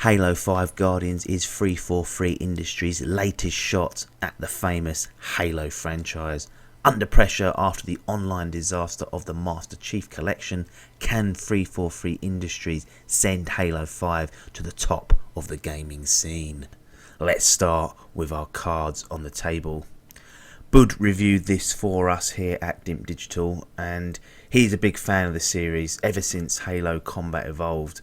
Halo 5 Guardians is 343 Industries' latest shot at the famous Halo franchise. Under pressure after the online disaster of the Master Chief Collection, can 343 Industries send Halo 5 to the top of the gaming scene? Let's start with our cards on the table. Bud reviewed this for us here at Dimp Digital, and he's a big fan of the series ever since Halo Combat Evolved.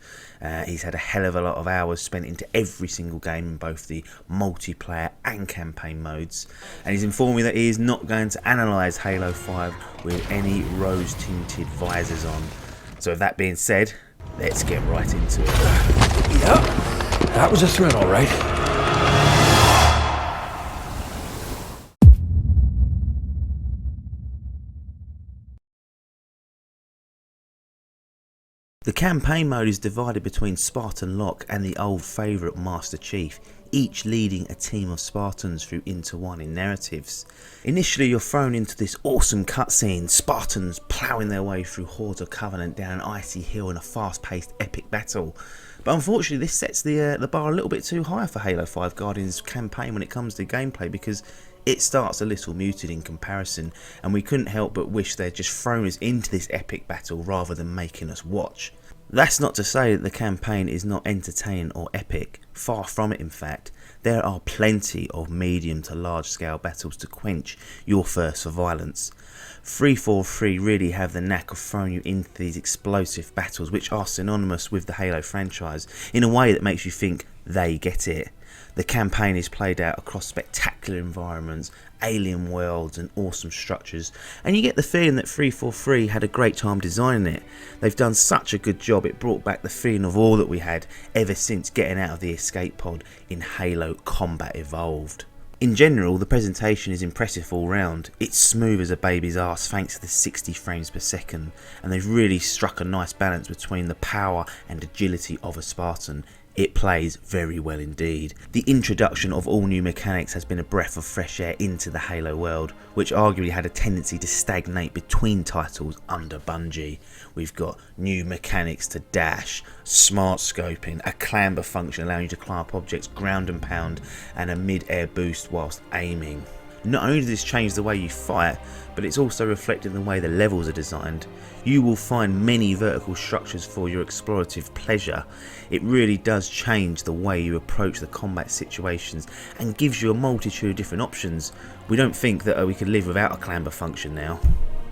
He's had a hell of a lot of hours spent into every single game in both the multiplayer and campaign modes, and he's informed me that he is not going to analyse Halo 5 with any rose-tinted visors on. So with that being said, let's get right into it. Yep, that was a thrill, all right. The campaign mode is divided between Spartan Locke and the old favourite Master Chief, each leading a team of Spartans through intertwining narratives. Initially you're thrown into this awesome cutscene, Spartans ploughing their way through hordes of Covenant down an icy hill in a fast-paced epic battle. But unfortunately this sets the bar a little bit too high for Halo 5 Guardians campaign when it comes to gameplay, because it starts a little muted in comparison, and we couldn't help but wish they'd just thrown us into this epic battle rather than making us watch. That's not to say that the campaign is not entertaining or epic, far from it in fact. There are plenty of medium to large scale battles to quench your thirst for violence. 343 really have the knack of throwing you into these explosive battles which are synonymous with the Halo franchise in a way that makes you think they get it. The campaign is played out across spectacular environments, alien worlds and awesome structures, and you get the feeling that 343 had a great time designing it. They've done such a good job, it brought back the feeling of awe that we had ever since getting out of the escape pod in Halo Combat Evolved. In general, the presentation is impressive all round. It's smooth as a baby's arse thanks to the 60 frames per second, and they've really struck a nice balance between the power and agility of a Spartan. It plays very well indeed. The introduction of all new mechanics has been a breath of fresh air into the Halo world, which arguably had a tendency to stagnate between titles under Bungie. We've got new mechanics to dash, smart scoping, a clamber function allowing you to climb up objects, ground and pound, and a mid-air boost whilst aiming. Not only does this change the way you fight, but it's also reflected in the way the levels are designed. You will find many vertical structures for your explorative pleasure. It really does change the way you approach the combat situations and gives you a multitude of different options. We don't think that we could live without a clamber function now.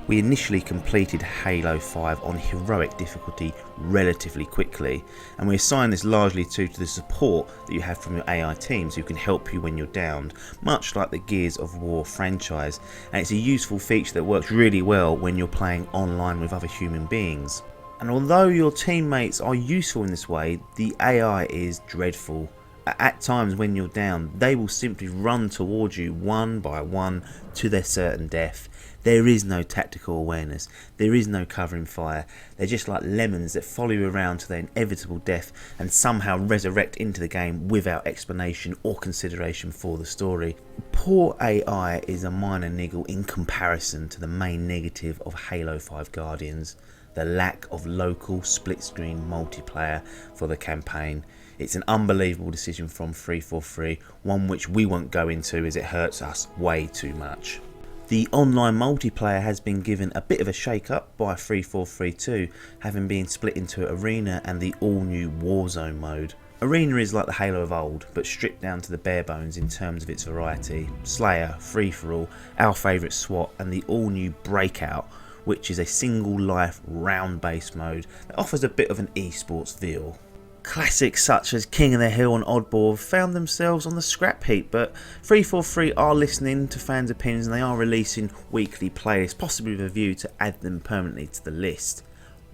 We initially completed Halo 5 on heroic difficulty relatively quickly, and we assign this largely to the support that you have from your AI teams who can help you when you're downed, much like the Gears of War franchise, and it's a useful feature that works really well when you're playing online with other human beings. And although your teammates are useful in this way, the AI is dreadful. At times when you're down, they will simply run towards you one by one to their certain death. There is no tactical awareness, there is no covering fire. They're just like lemons that follow you around to their inevitable death and somehow resurrect into the game without explanation or consideration for the story. Poor AI is a minor niggle in comparison to the main negative of Halo 5 Guardians, the lack of local split-screen multiplayer for the campaign. It's an unbelievable decision from 343, one which we won't go into as it hurts us way too much. The online multiplayer has been given a bit of a shake up by 343 too, having been split into Arena and the all new Warzone mode. Arena is like the Halo of old, but stripped down to the bare bones in terms of its variety. Slayer, Free For All, our favourite SWAT, and the all new Breakout, which is a single life round based mode that offers a bit of an esports feel. Classics such as King of the Hill and Oddball have found themselves on the scrap heap, but 343 are listening to fans' opinions and they are releasing weekly playlists, possibly with a view to add them permanently to the list.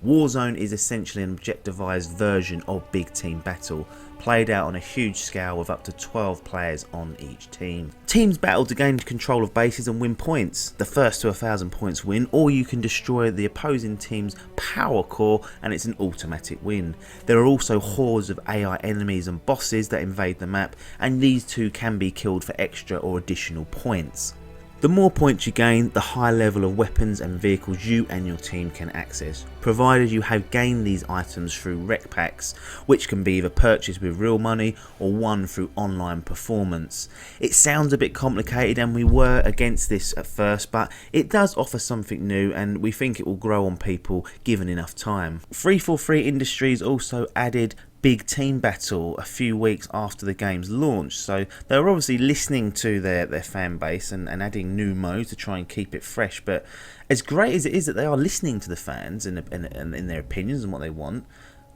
Warzone is essentially an objectivised version of Big Team Battle, played out on a huge scale with up to 12 players on each team. Teams battle to gain control of bases and win points. The first to 1,000 points win, or you can destroy the opposing team's power core and it's an automatic win. There are also hordes of AI enemies and bosses that invade the map, and these too can be killed for extra or additional points. The more points you gain, the higher level of weapons and vehicles you and your team can access, provided you have gained these items through rec packs, which can be either purchased with real money or won through online performance. It sounds a bit complicated and we were against this at first, but it does offer something new and we think it will grow on people given enough time. 343 Industries also added Big Team Battle a few weeks after the game's launch, so they were obviously listening to their fan base and adding new modes to try and keep it fresh. But as great as it is that they are listening to the fans and in their opinions and what they want,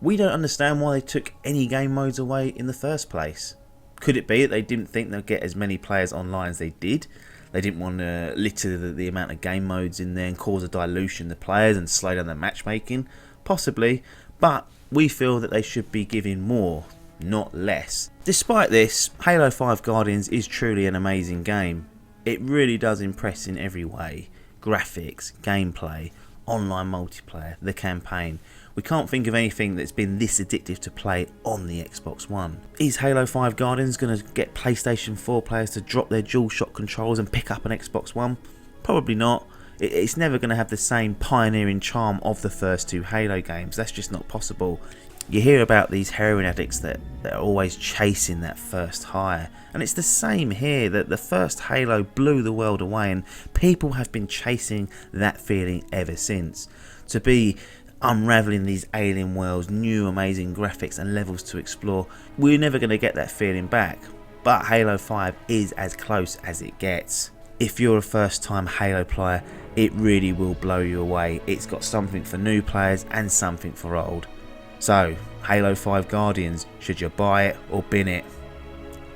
we don't understand why they took any game modes away in the first place. Could it be that they didn't think they'd get as many players online as they did? They didn't want to litter the amount of game modes in there and cause a dilution to players and slow down their matchmaking? Possibly, but we feel that they should be giving more, not less. Despite this, Halo 5 Guardians is truly an amazing game. It really does impress in every way. Graphics, gameplay, online multiplayer, the campaign. We can't think of anything that's been this addictive to play on the Xbox One. Is Halo 5 Guardians going to get PlayStation 4 players to drop their DualShock controls and pick up an Xbox One? Probably not. It's never going to have the same pioneering charm of the first two Halo games. That's just not possible. You hear about these heroin addicts that are always chasing that first high, and it's the same here, that the first Halo blew the world away and people have been chasing that feeling ever since. To be unraveling these alien worlds, new amazing graphics and levels to explore, we're never going to get that feeling back, but Halo 5 is as close as it gets. If you're a first time Halo player, it really will blow you away. It's got something for new players and something for old. So, Halo 5 Guardians, should you buy it or bin it?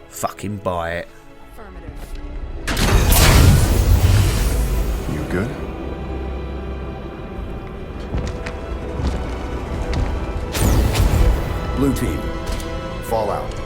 Fucking buy it. You good? Blue team, fall out.